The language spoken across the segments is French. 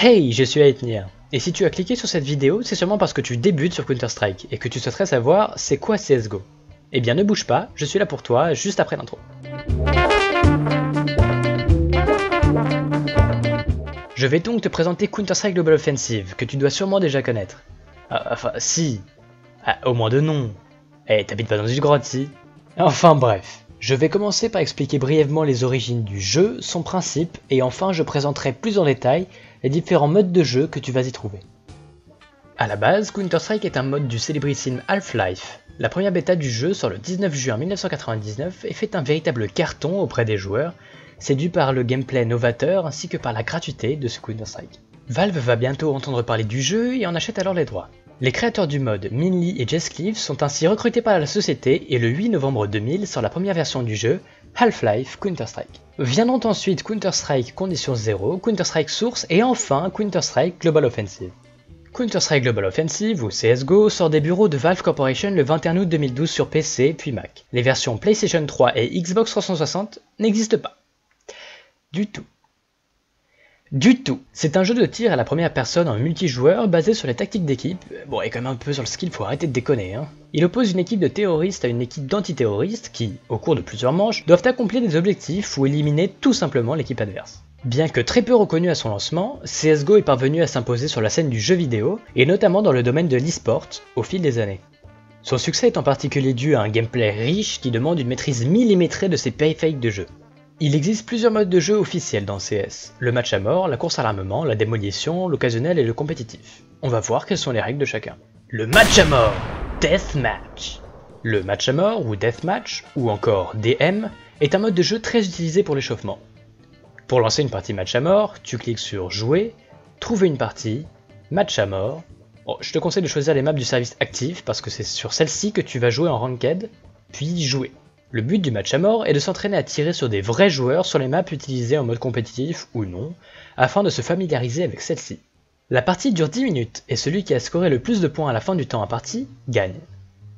Hey, je suis Aethnir, et si tu as cliqué sur cette vidéo, c'est sûrement parce que tu débutes sur Counter-Strike et que tu souhaiterais savoir c'est quoi CSGO. Eh bien ne bouge pas, je suis là pour toi juste après l'intro. Je vais donc te présenter Counter-Strike Global Offensive, que tu dois sûrement déjà connaître. Enfin, si. Au moins de nom. Eh, t'habites pas dans une grotte, si? Enfin bref. Je vais commencer par expliquer brièvement les origines du jeu, son principe, et enfin je présenterai plus en détail les différents modes de jeu que tu vas y trouver. A la base, Counter-Strike est un mode du célébrissime Half-Life. La première bêta du jeu sort le 19 juin 1999 et fait un véritable carton auprès des joueurs, séduits par le gameplay novateur ainsi que par la gratuité de ce Counter-Strike. Valve va bientôt entendre parler du jeu et en achète alors les droits. Les créateurs du mode, Minlee et Jess Cleaves, sont ainsi recrutés par la société et le 8 novembre 2000 sort la première version du jeu, Half-Life Counter-Strike. Viendront ensuite Counter-Strike Condition 0, Counter-Strike Source et enfin Counter-Strike Global Offensive. Counter-Strike Global Offensive, ou CSGO, sort des bureaux de Valve Corporation le 21 août 2012 sur PC puis Mac. Les versions PlayStation 3 et Xbox 360 n'existent pas. Du tout. C'est un jeu de tir à la première personne en multijoueur basé sur les tactiques d'équipe, bon et quand même un peu sur le skill, faut arrêter de déconner hein. Il oppose une équipe de terroristes à une équipe d'antiterroristes qui, au cours de plusieurs manches, doivent accomplir des objectifs ou éliminer tout simplement l'équipe adverse. Bien que très peu reconnu à son lancement, CSGO est parvenu à s'imposer sur la scène du jeu vidéo, et notamment dans le domaine de l'e-sport, au fil des années. Son succès est en particulier dû à un gameplay riche qui demande une maîtrise millimétrée de ses périphériques de jeu. Il existe plusieurs modes de jeu officiels dans CS, le match à mort, la course à l'armement, la démolition, l'occasionnel et le compétitif. On va voir quelles sont les règles de chacun. Le match à mort, Deathmatch. Le match à mort ou Deathmatch, ou encore DM, est un mode de jeu très utilisé pour l'échauffement. Pour lancer une partie match à mort, tu cliques sur jouer, trouver une partie, match à mort. Bon, je te conseille de choisir les maps du service actif parce que c'est sur celle-ci que tu vas jouer en ranked, puis jouer. Le but du match à mort est de s'entraîner à tirer sur des vrais joueurs sur les maps utilisées en mode compétitif ou non, afin de se familiariser avec celle-ci. La partie dure 10 minutes et celui qui a scoré le plus de points à la fin du temps imparti gagne.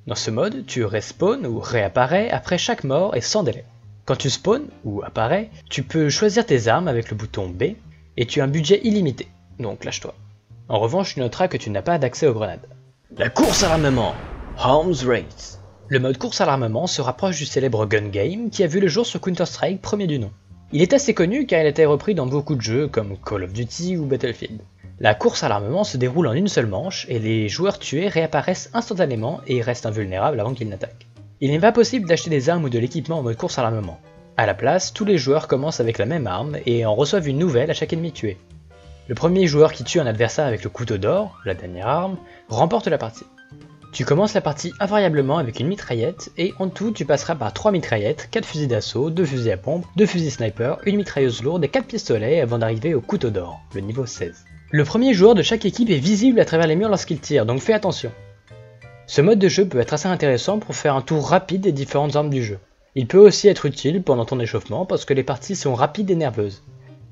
Dans ce mode, tu respawns ou réapparais après chaque mort et sans délai. Quand tu spawns ou apparais, tu peux choisir tes armes avec le bouton B et tu as un budget illimité, donc lâche-toi. En revanche, tu noteras que tu n'as pas d'accès aux grenades. La course à l'armement, Arms Race. Le mode course à l'armement se rapproche du célèbre Gun Game qui a vu le jour sur Counter-Strike premier du nom. Il est assez connu car il a été repris dans beaucoup de jeux comme Call of Duty ou Battlefield. La course à l'armement se déroule en une seule manche et les joueurs tués réapparaissent instantanément et restent invulnérables avant qu'ils n'attaquent. Il n'est pas possible d'acheter des armes ou de l'équipement en mode course à l'armement. A la place, tous les joueurs commencent avec la même arme et en reçoivent une nouvelle à chaque ennemi tué. Le premier joueur qui tue un adversaire avec le couteau d'or, la dernière arme, remporte la partie. Tu commences la partie invariablement avec une mitraillette et en tout tu passeras par 3 mitraillettes, 4 fusils d'assaut, 2 fusils à pompe, 2 fusils sniper, une mitrailleuse lourde et 4 pistolets avant d'arriver au couteau d'or, le niveau 16. Le premier joueur de chaque équipe est visible à travers les murs lorsqu'il tire, donc fais attention. Ce mode de jeu peut être assez intéressant pour faire un tour rapide des différentes armes du jeu. Il peut aussi être utile pendant ton échauffement parce que les parties sont rapides et nerveuses.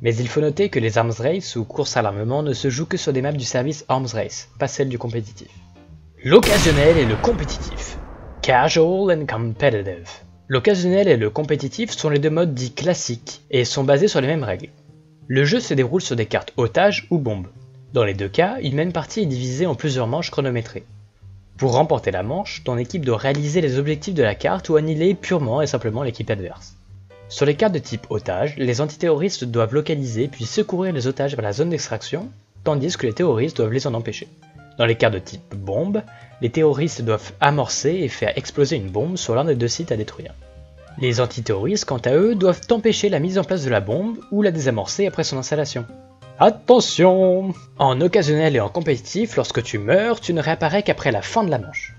Mais il faut noter que les Arms Race ou course à l'armement ne se jouent que sur des maps du service Arms Race, pas celles du compétitif. L'occasionnel et le compétitif. Casual and competitive. L'occasionnel et le compétitif sont les deux modes dits classiques et sont basés sur les mêmes règles. Le jeu se déroule sur des cartes otages ou bombes. Dans les deux cas, une même partie est divisée en plusieurs manches chronométrées. Pour remporter la manche, ton équipe doit réaliser les objectifs de la carte ou annihiler purement et simplement l'équipe adverse. Sur les cartes de type otage, les antiterroristes doivent localiser puis secourir les otages vers la zone d'extraction, tandis que les terroristes doivent les en empêcher. Dans les cartes de type bombe, les terroristes doivent amorcer et faire exploser une bombe sur l'un des deux sites à détruire. Les antiterroristes, quant à eux, doivent empêcher la mise en place de la bombe ou la désamorcer après son installation. Attention! En occasionnel et en compétitif, lorsque tu meurs, tu ne réapparais qu'après la fin de la manche.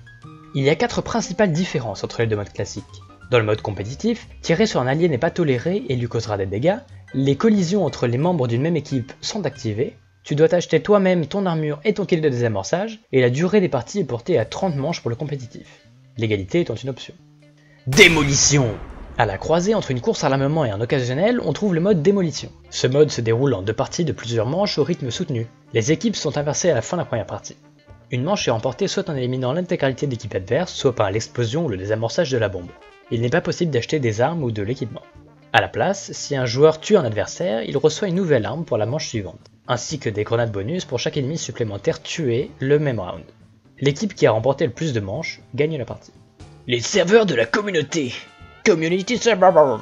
Il y a 4 principales différences entre les deux modes classiques. Dans le mode compétitif, tirer sur un allié n'est pas toléré et lui causera des dégâts, les collisions entre les membres d'une même équipe sont activées, tu dois t'acheter toi-même ton armure et ton kit de désamorçage, et la durée des parties est portée à 30 manches pour le compétitif, l'égalité étant une option. Démolition! À la croisée entre une course à l'armement et un occasionnel, on trouve le mode démolition. Ce mode se déroule en 2 parties de plusieurs manches au rythme soutenu. Les équipes sont inversées à la fin de la première partie. Une manche est remportée soit en éliminant l'intégralité de l'équipe adverse, soit par l'explosion ou le désamorçage de la bombe. Il n'est pas possible d'acheter des armes ou de l'équipement. A la place, si un joueur tue un adversaire, il reçoit une nouvelle arme pour la manche suivante. ainsi que des grenades bonus pour chaque ennemi supplémentaire tué le même round. L'équipe qui a remporté le plus de manches gagne la partie. Les serveurs de la communauté. Community server.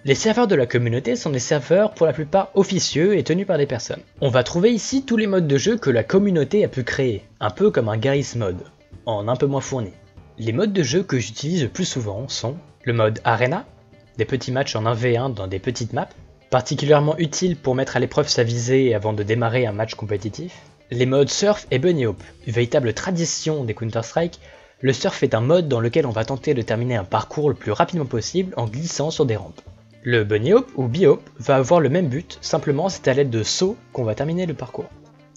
Les serveurs de la communauté sont des serveurs pour la plupart officieux et tenus par des personnes. On va trouver ici tous les modes de jeu que la communauté a pu créer, un peu comme un Garry's mode, en un peu moins fourni. Les modes de jeu que j'utilise le plus souvent sont le mode Arena, des petits matchs en 1v1 dans des petites maps, particulièrement utile pour mettre à l'épreuve sa visée avant de démarrer un match compétitif. Les modes Surf et Bunny Hop, une véritable tradition des Counter-Strike. Le Surf est un mode dans lequel on va tenter de terminer un parcours le plus rapidement possible en glissant sur des rampes. Le Bunny Hop ou Bi-Hop va avoir le même but, simplement c'est à l'aide de sauts qu'on va terminer le parcours.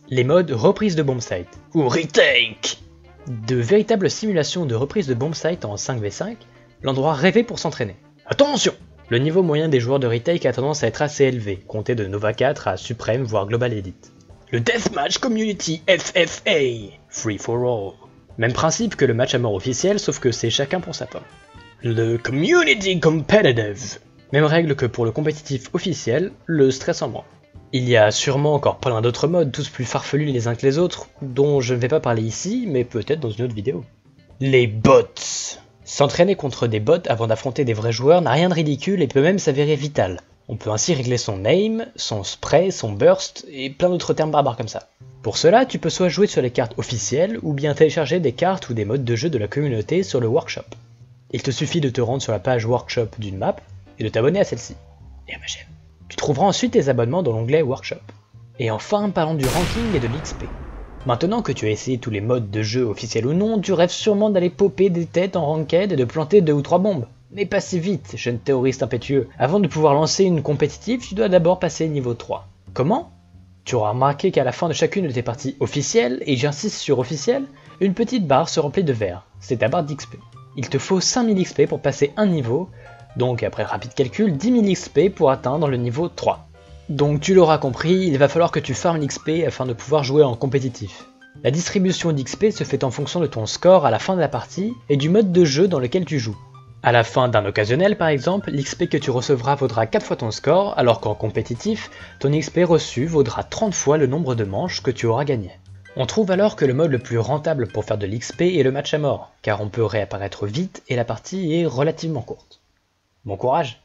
Les modes reprise de bombsite ou retake, de véritables simulations de reprise de bombsite en 5v5, l'endroit rêvé pour s'entraîner. Attention! Le niveau moyen des joueurs de retake a tendance à être assez élevé, compté de Nova 4 à Supreme voire Global Elite. Le Deathmatch Community FFA, Free for All. Même principe que le match à mort officiel, sauf que c'est chacun pour sa pomme. Le Community Competitive. Même règle que pour le compétitif officiel, le stress en moins. Il y a sûrement encore plein d'autres modes, tous plus farfelus les uns que les autres, dont je ne vais pas parler ici, mais peut-être dans une autre vidéo. Les bots. S'entraîner contre des bots avant d'affronter des vrais joueurs n'a rien de ridicule et peut même s'avérer vital. On peut ainsi régler son aim, son spray, son burst et plein d'autres termes barbares comme ça. Pour cela, tu peux soit jouer sur les cartes officielles ou bien télécharger des cartes ou des modes de jeu de la communauté sur le workshop. Il te suffit de te rendre sur la page workshop d'une map et de t'abonner à celle-ci, et à ma chaîne. Tu trouveras ensuite tes abonnements dans l'onglet Workshop. Et enfin, parlons du ranking et de l'XP. Maintenant que tu as essayé tous les modes de jeu officiels ou non, tu rêves sûrement d'aller popper des têtes en ranked et de planter 2 ou 3 bombes. Mais pas si vite, jeune terroriste impétueux. Avant de pouvoir lancer une compétitive, tu dois d'abord passer niveau 3. Comment? Tu auras remarqué qu'à la fin de chacune de tes parties officielles, et j'insiste sur officielle, une petite barre se remplit de vert. C'est ta barre d'XP. Il te faut 5000 XP pour passer un niveau, donc après rapide calcul, 10 000 XP pour atteindre le niveau 3. Donc tu l'auras compris, il va falloir que tu farmes l'XP afin de pouvoir jouer en compétitif. La distribution d'XP se fait en fonction de ton score à la fin de la partie et du mode de jeu dans lequel tu joues. À la fin d'un occasionnel par exemple, l'XP que tu recevras vaudra 4 fois ton score, alors qu'en compétitif, ton XP reçu vaudra 30 fois le nombre de manches que tu auras gagné. On trouve alors que le mode le plus rentable pour faire de l'XP est le match à mort, car on peut réapparaître vite et la partie est relativement courte. Bon courage!